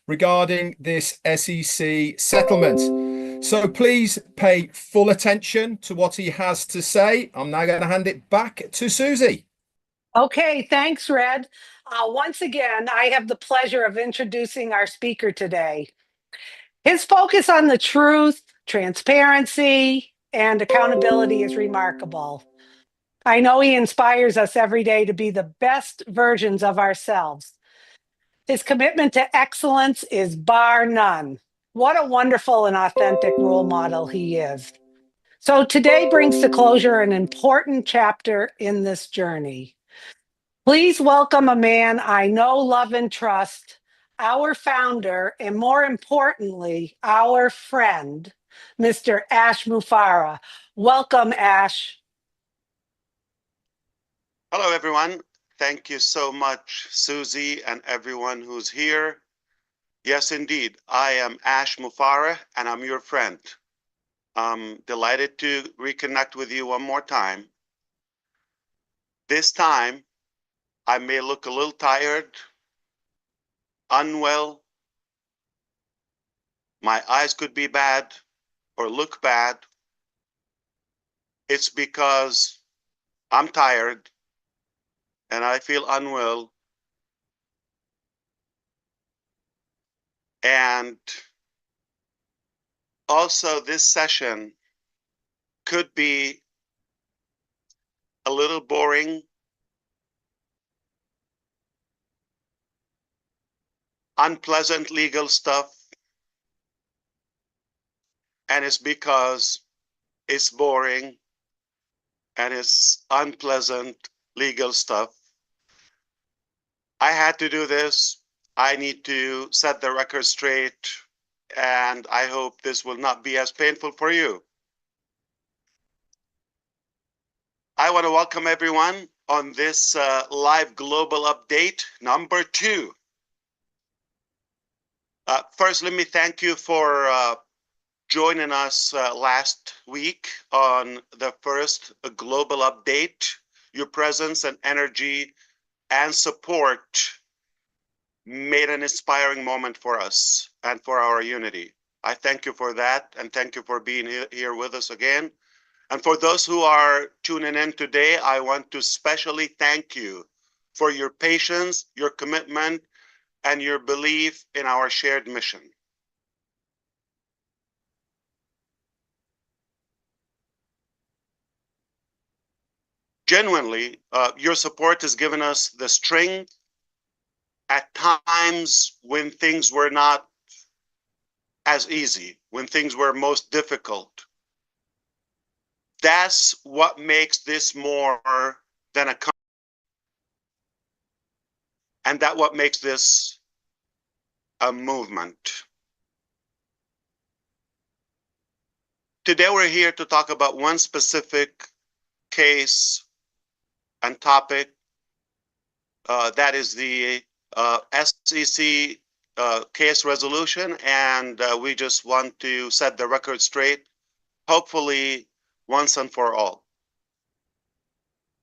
regarding this SEC settlement. So please pay full attention to what he has to say. I'm now going to hand it back to Susie. Okay, thanks, Red. Once again, I have the pleasure of introducing our speaker today. His focus on the truth, transparency, and accountability is remarkable. I know he inspires us every day to be the best versions of ourselves. His commitment to excellence is bar none. What a wonderful and authentic role model he is. So today brings to closure an important chapter in this journey. Please welcome a man I know, love, and trust, our founder, and more importantly, our friend, Mr. Ash Mufareh. Welcome, Ash. Hello, everyone. Thank you so much, Susie, and everyone who's here. Yes, indeed. I am Ash Mufareh, and I'm your friend. I'm delighted to reconnect with you one more time. This time, I may look a little tired, unwell. My eyes could be bad or look bad. It's because I'm tired and I feel unwell. And also, this session could be a little boring, unpleasant legal stuff, and it's because it's boring and it's unpleasant legal stuff. I had to do this. I need to set the record straight, and I hope this will not be as painful for you. I want to welcome everyone on this live global update number 2. First, let me thank you for joining us last week on the first global update. Your presence and energy and support made an inspiring moment for us and for our unity. I thank you for that, and thank you for being here with us again. And for those who are tuning in today, I want to especially thank you for your patience, your commitment, and your belief in our shared mission. Genuinely, your support has given us the strength at times when things were not as easy, when things were most difficult. That's what makes this more than a company, and that's what makes this a movement. Today we're here to talk about one specific case and topic, that is the SEC case resolution, and we just want to set the record straight, hopefully once and for all.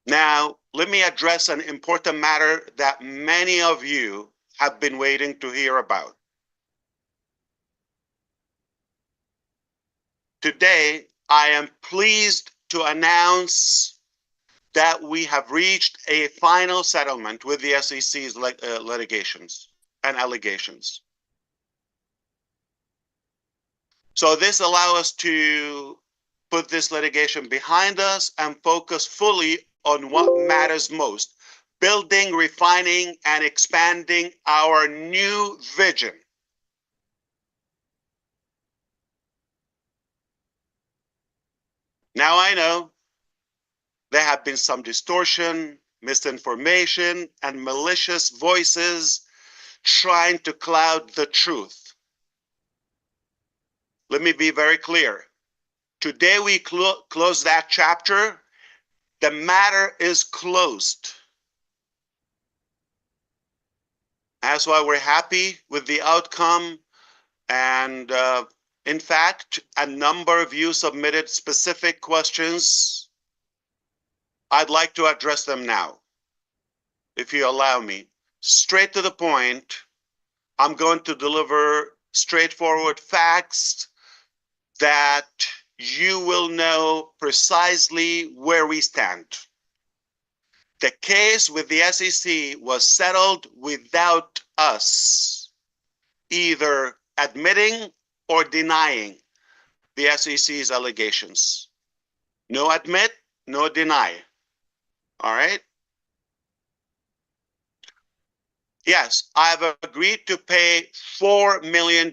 Now, let me address an important matter that many of you have been waiting to hear about. Today, I am pleased to announce that we have reached a final settlement with the SEC's litigations and allegations. So this allows us to put this litigation behind us and focus fully on what matters most: building, refining, and expanding our new vision. Now I know there have been some distortion, misinformation, and malicious voices trying to cloud the truth. Let me be very clear. Today we close that chapter. The matter is closed. That's why we're happy with the outcome. And in fact, a number of you submitted specific questions. I'd like to address them now, if you allow me. Straight to the point, I'm going to deliver straightforward facts that you will know precisely where we stand. The case with the SEC was settled without us either admitting or denying the SEC's allegations. No admit, no deny. All right? Yes, I've agreed to pay $4 million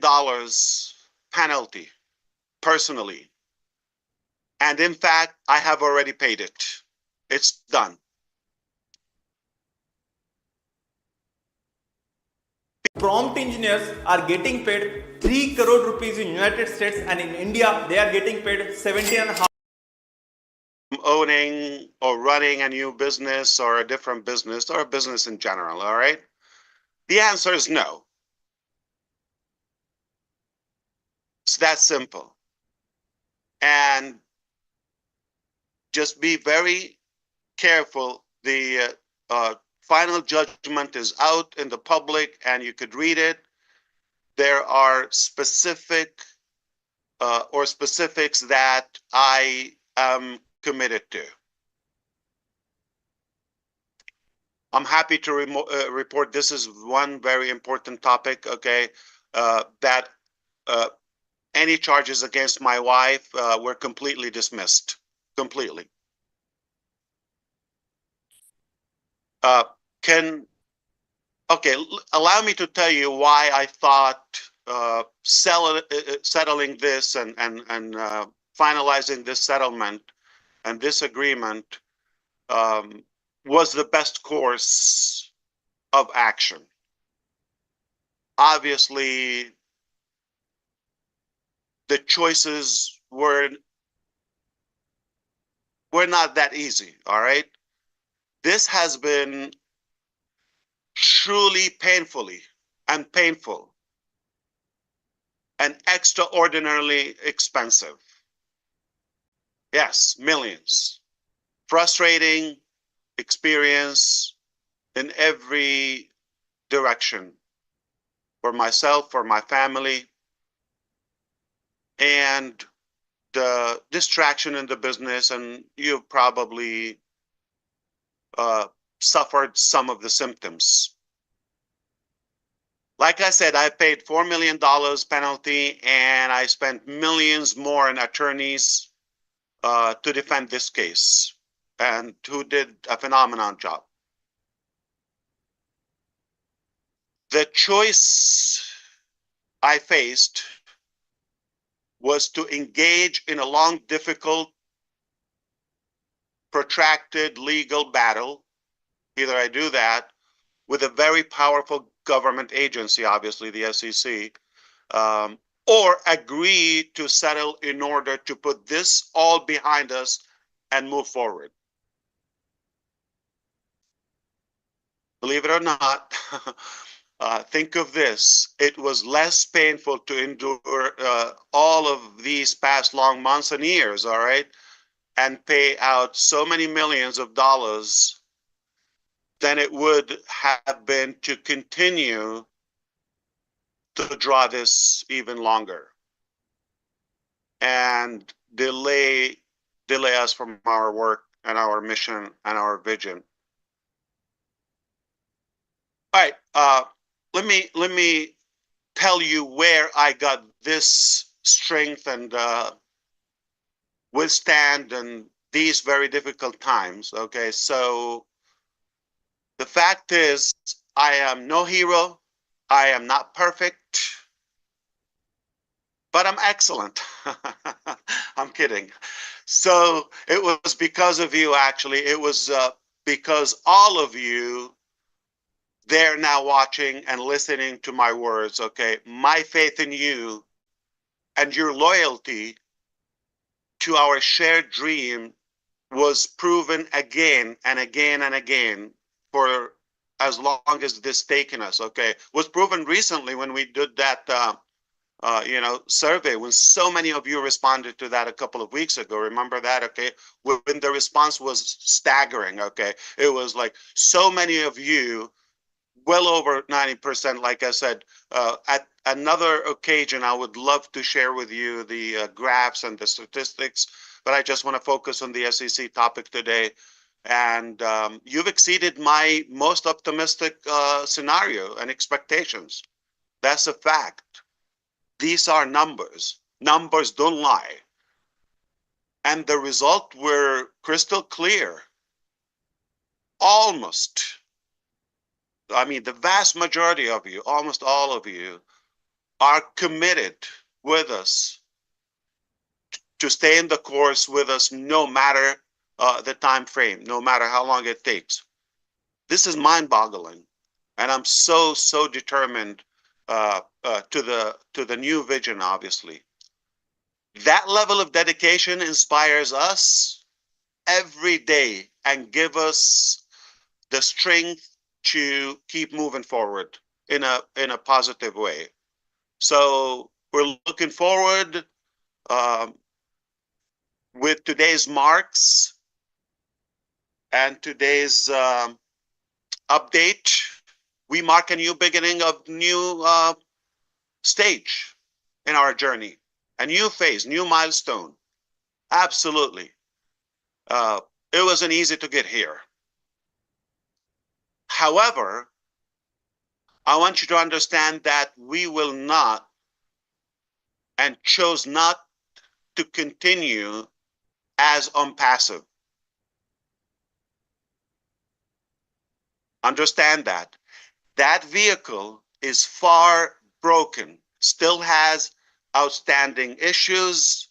penalty personally. And in fact, I have already paid it. It's done. Prompt engineers are getting paid 3 crore rupees in United States, and in India they are getting paid 17.5. Owning or running a new business or a different business or a business in general, all right? The answer is no. It's that simple. And just be very careful. The final judgment is out in the public and you could read it. There are specifics that I am committed to. I'm happy to report this is one very important topic, okay, that any charges against my wife were completely dismissed, completely. Allow me to tell you why I thought settling this and finalizing this settlement and this agreement was the best course of action. Obviously, the choices were not that easy, all right? This has been truly painful and extraordinarily expensive. Yes, millions. Frustrating experience in every direction for myself, for my family, and the distraction in the business, and you've probably suffered some of the symptoms. Like I said, I paid $4 million penalty and I spent millions more in attorneys to defend this case, and who did a phenomenal job. The choice I faced was to engage in a long, difficult, protracted legal battle. Either I do that with a very powerful government agency, obviously the SEC, or agree to settle in order to put this all behind us and move forward. Believe it or not, think of this. It was less painful to endure all of these past long months and years, all right, and pay out so many millions of dollars than it would have been to continue to draw this even longer and delay us from our work and our mission and our vision. All right, let me tell you where I got this strength and withstand and these very difficult times. Okay, so the fact is, I am no hero. I am not perfect, but I'm excellent. I'm kidding. So it was because of you, actually. It was because all of you, they're now watching and listening to my words, okay? My faith in you and your loyalty to our shared dream was proven again and again and again for as long as this taken us, okay? Was proven recently when we did that survey, when so many of you responded to that a couple of weeks ago. Remember that, okay? When the response was staggering, okay? It was like so many of you well over 90%. Like I said, at another occasion, I would love to share with you the graphs and the statistics, but I just want to focus on the SEC topic today. And you've exceeded my most optimistic scenario and expectations. That's a fact. These are numbers. Numbers don't lie. And the result were crystal clear. Almost. I mean, the vast majority of you, almost all of you, are committed with us to stay in the course with us no matter the time frame, no matter how long it takes. This is mind-boggling. And I'm so determined to the new vision, obviously. That level of dedication inspires us every day and give us the strength to keep moving forward in a positive way. So we're looking forward with today's marks and today's update. We mark a new beginning of new stage in our journey, a new phase, new milestone. Absolutely. It wasn't easy to get here. However, I want you to understand that we will not and chose not to continue as unpassive. Understand that. That vehicle is far broken, still has outstanding issues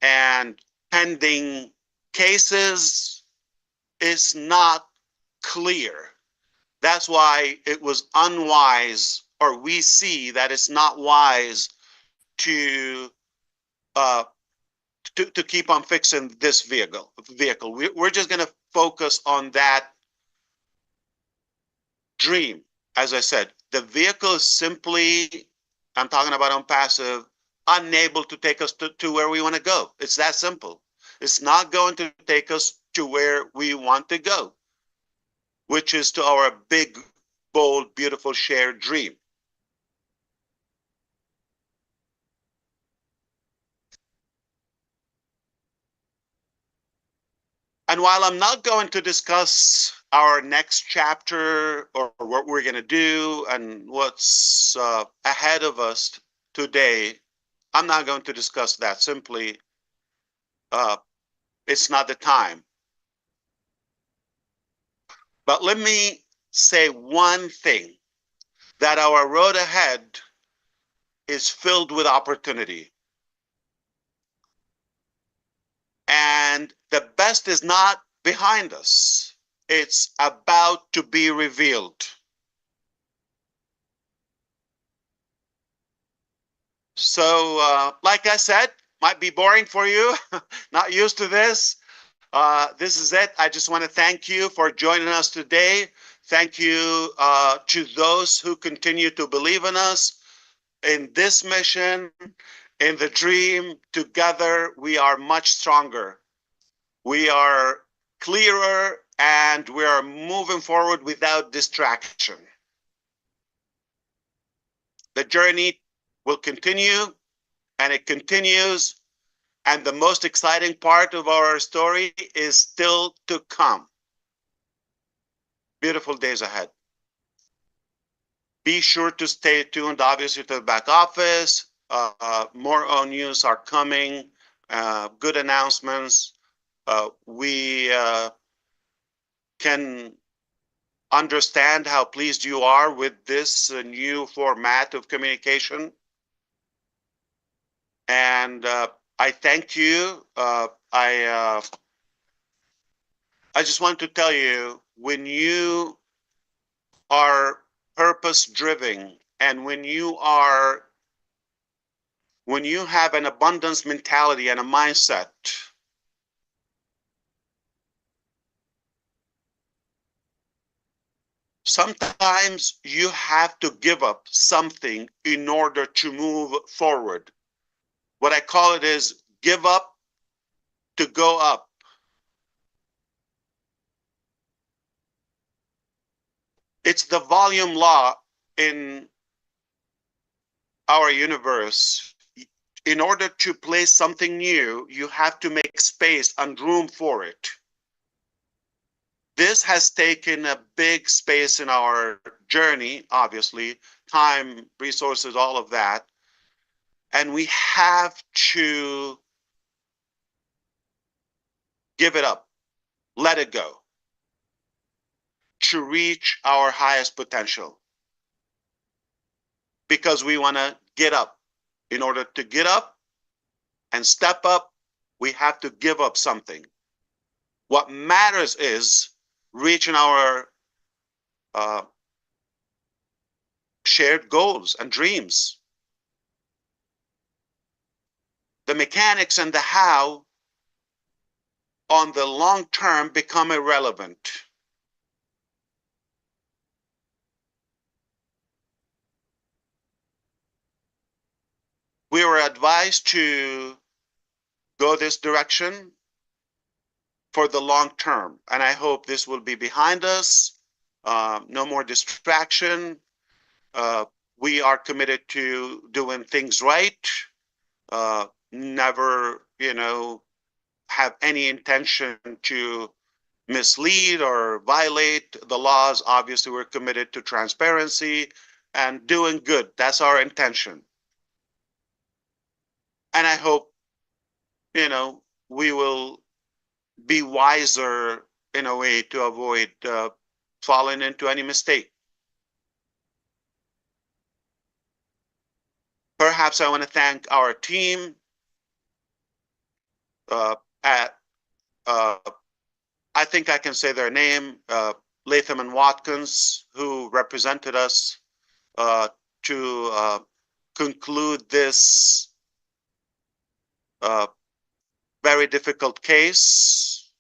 and pending cases. Is not clear. That's why it was unwise, or we see that it's not wise to keep on fixing this vehicle. We're just going to focus on that dream. As I said, the vehicle is simply, I'm talking about unpassive, unable to take us to where we want to go. It's that simple. It's not going to take us to where we want to go, which is to our big, bold, beautiful shared dream. And while I'm not going to discuss our next chapter or what we're going to do and what's ahead of us today, I'm not going to discuss that. Simply, it's not the time. But let me say one thing, that our road ahead is filled with opportunity. And the best is not behind us. It's about to be revealed. So, like I said, might be boring for you, not used to this. This is it. I just want to thank you for joining us today. Thank you to those who continue to believe in us, in this mission, in the dream. Together, we are much stronger. We are clearer, and we are moving forward without distraction. The journey will continue, and it continues. And the most exciting part of our story is still to come. Beautiful days ahead. Be sure to stay tuned, obviously, to the back office. More on news are coming, good announcements. We can understand how pleased you are with this new format of communication. And I thank you. I just want to tell you, when you are purpose-driven and when you have an abundance mentality and a mindset, sometimes you have to give up something in order to move forward. What I call it is give up to go up. It's the volume law in our universe. In order to place something new, you have to make space and room for it. This has taken a big space in our journey, obviously, time, resources, all of that. And we have to give it up, let it go, to reach our highest potential. Because we want to get up. In order to get up and step up, we have to give up something. What matters is reaching our shared goals and dreams. The mechanics and the how on the long term become irrelevant. We were advised to go this direction for the long term, and I hope this will be behind us. No more distraction. We are committed to doing things right. Never, have any intention to mislead or violate the laws. Obviously, we're committed to transparency and doing good. That's our intention. And I hope, we will be wiser in a way to avoid falling into any mistake. Perhaps I want to thank our team at, I think I can say their name, Latham and Watkins, who represented us to conclude this very difficult case.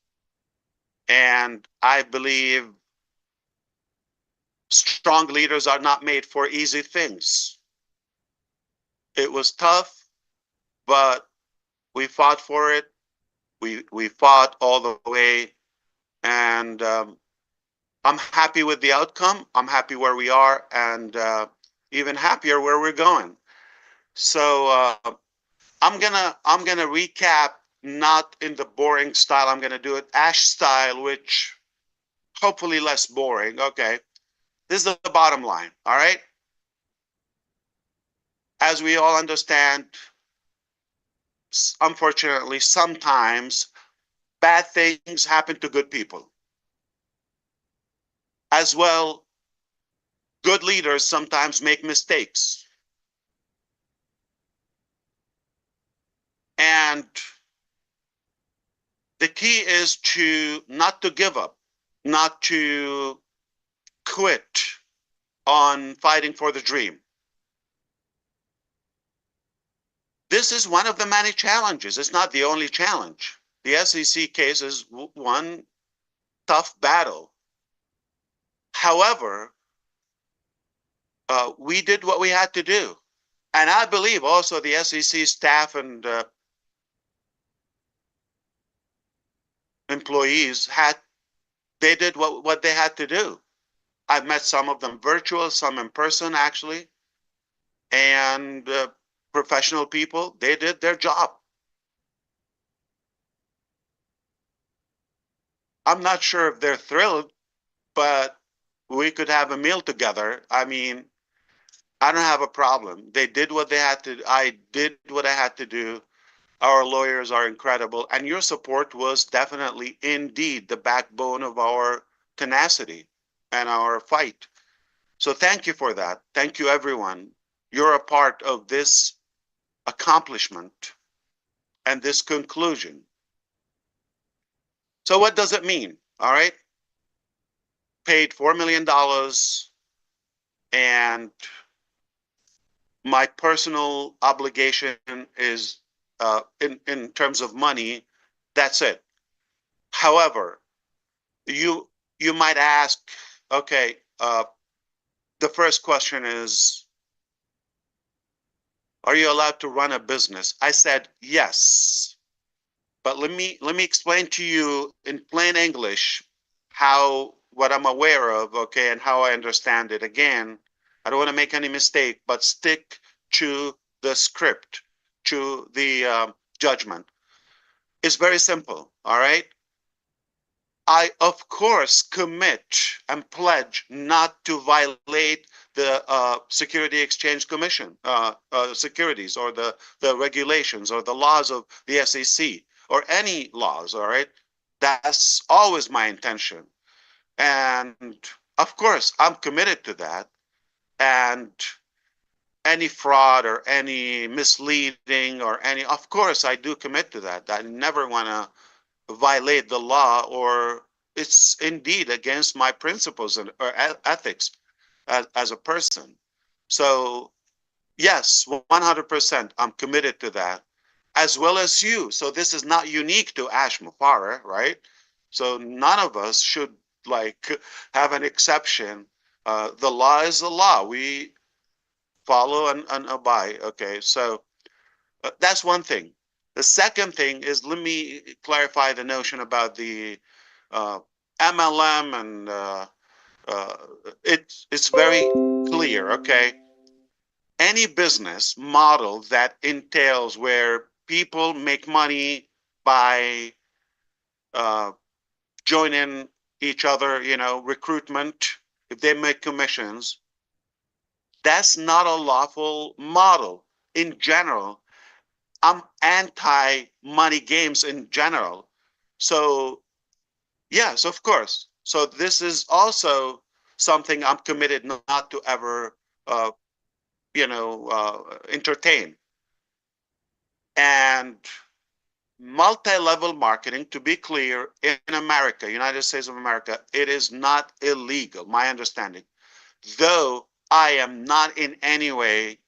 And I believe strong leaders are not made for easy things. It was tough, but we fought for it. We fought all the way, and I'm happy with the outcome. I'm happy where we are, and even happier where we're going. So I'm gonna recap, not in the boring style. I'm gonna do it Ash style, which hopefully less boring. Okay, this is the bottom line. All right. As we all understand, unfortunately, sometimes bad things happen to good people. As well, good leaders sometimes make mistakes. And the key is not to give up, not to quit on fighting for the dream. This is one of the many challenges. It's not the only challenge. The SEC case is one tough battle. However, we did what we had to do. And I believe also the SEC staff and employees they did what they had to do. I've met some of them virtual, some in person actually, and professional people, they did their job. I'm not sure if they're thrilled, but we could have a meal together. I mean, I don't have a problem. They did what they had to. I did what I had to do. Our lawyers are incredible, and your support was definitely, indeed, the backbone of our tenacity and our fight. So thank you for that. Thank you, everyone. You're a part of this accomplishment and this conclusion. So what does it mean? All right. Paid $4 million, and my personal obligation is in terms of money, that's it. However, you might ask, okay, the first question is, are you allowed to run a business? I said yes, but let me explain to you in plain English how what I'm aware of, okay, and how I understand it. Again, I don't want to make any mistake, but stick to the script, to the judgment. It's very simple, all right? I, of course, commit and pledge not to violate the Security Exchange Commission securities or the regulations or the laws of the SEC or any laws, all right? That's always my intention. And of course, I'm committed to that. And any fraud or any misleading or any, of course, I do commit to that. I never want to violate the law, or it's indeed against my principles and or ethics as a person. So yes, 100%, I'm committed to that, as well as you. So this is not unique to Ash Mufareh, right? So none of us should like have an exception. The law is the law. We follow and abide. Okay, so that's one thing. The second thing is, let me clarify the notion about the MLM, and it's very clear. Okay, any business model that entails where people make money by uh, joining each other, you know, recruitment, if they make commissions, that's not a lawful model in general. I'm anti money games in general. So, yes, of course. So, this is also something I'm committed not to ever, uh, entertain. And multi-level marketing, to be clear, in America, United States of America, it is not illegal, my understanding. Though I am not in any way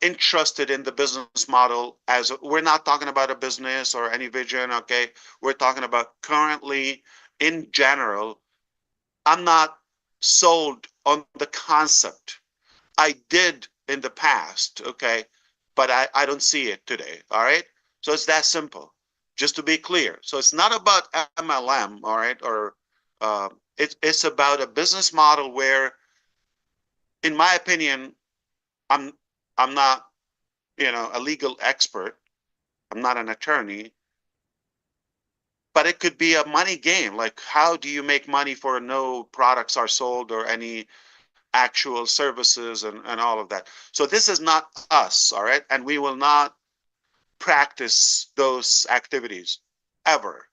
interested in the business model, as we're not talking about a business or any vision, okay? We're talking about currently, in general, I'm not sold on the concept. I did in the past, okay? But I don't see it today, all right? So it's that simple, just to be clear. So it's not about MLM, all right? Or it's about a business model where, in my opinion, I'm I'm not, a legal expert. I'm not an attorney, but it could be a money game. Like, how do you make money for no products are sold or any actual services and all of that? So this is not us, all right? And we will not practice those activities ever,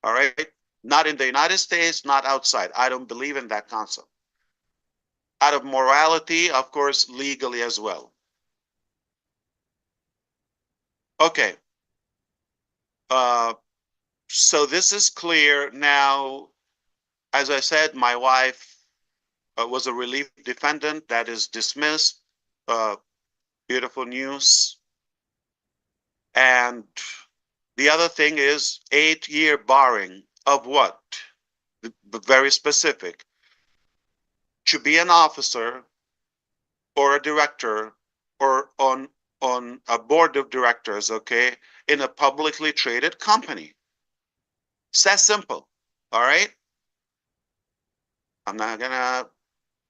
all right? Not in the United States, not outside. I don't believe in that concept. Out of morality, of course, legally as well. Okay. So this is clear now. As I said, my wife was a relief defendant that is dismissed. Beautiful news. And the other thing is 8-year barring of what? Very specific. To be an officer or a director or on a board of directors, okay, in a publicly traded company. It's that simple, all right? I'm not gonna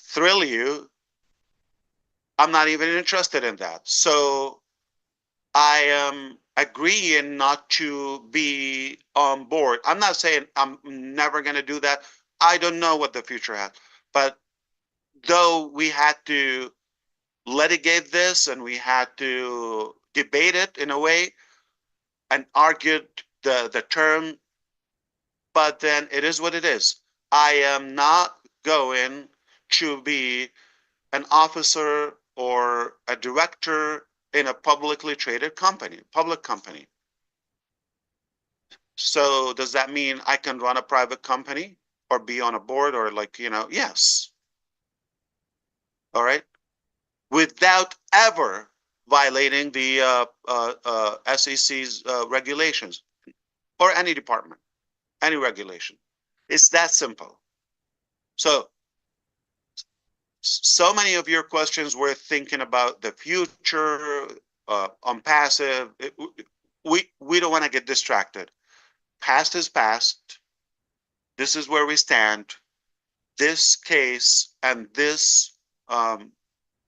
thrill you. I'm not even interested in that. So I am agreeing not to be on board. I'm not saying I'm never going to do that. I don't know what the future has. But though we had to litigate this and we had to debate it in a way and argued the term, but then it is what it is. I am not going to be an officer or a director in a publicly traded company, public company. So does that mean I can run a private company or be on a board or yes. All right. Without ever violating the SEC's regulations or any department, any regulation. It's that simple. So many of your questions were thinking about the future, on passive. We don't want to get distracted. Past is past. This is where we stand. this case and this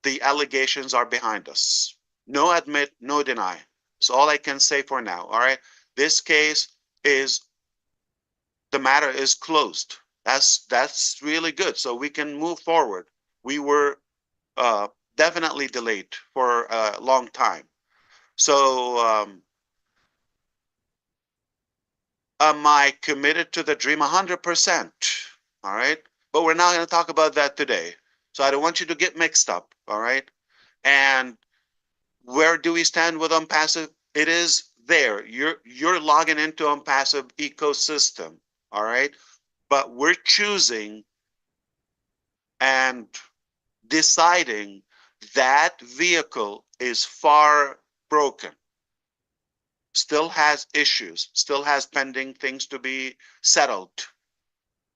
the allegations are behind us. No admit, no deny. That's all I can say for now. All right. This case is, the matter is closed. That's really good. So we can move forward. We were definitely delayed for a long time. So am I committed to the dream? 100%. All right. But we're not going to talk about that today. So I don't want you to get mixed up. All right. And where do we stand with unpassive? It is there. You're logging into unpassive ecosystem. All right. But we're choosing and deciding that vehicle is far broken, still has issues, still has pending things to be settled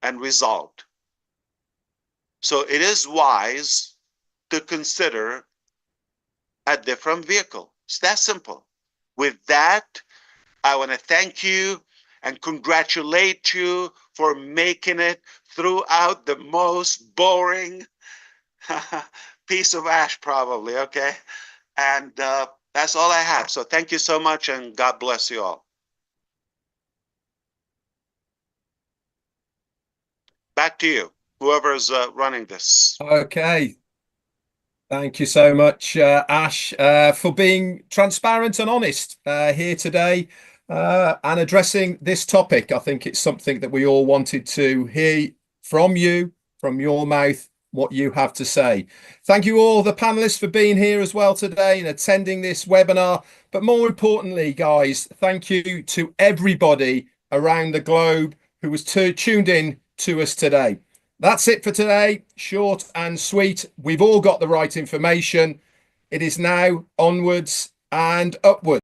and resolved. So it is wise to consider a different vehicle. It's that simple. With that, I want to thank you and congratulate you for making it throughout the most boring piece of ash, probably. Okay. And that's all I have. So thank you so much, and God bless you all. Back to you, whoever's running this. Okay. Thank you so much, Ash, for being transparent and honest here today and addressing this topic. I think it's something that we all wanted to hear from you, from your mouth, what you have to say. Thank you all, the panelists, for being here as well today and attending this webinar. But more importantly, guys, thank you to everybody around the globe who was tuned in to us today. That's it for today. Short and sweet. We've all got the right information. It is now onwards and upwards.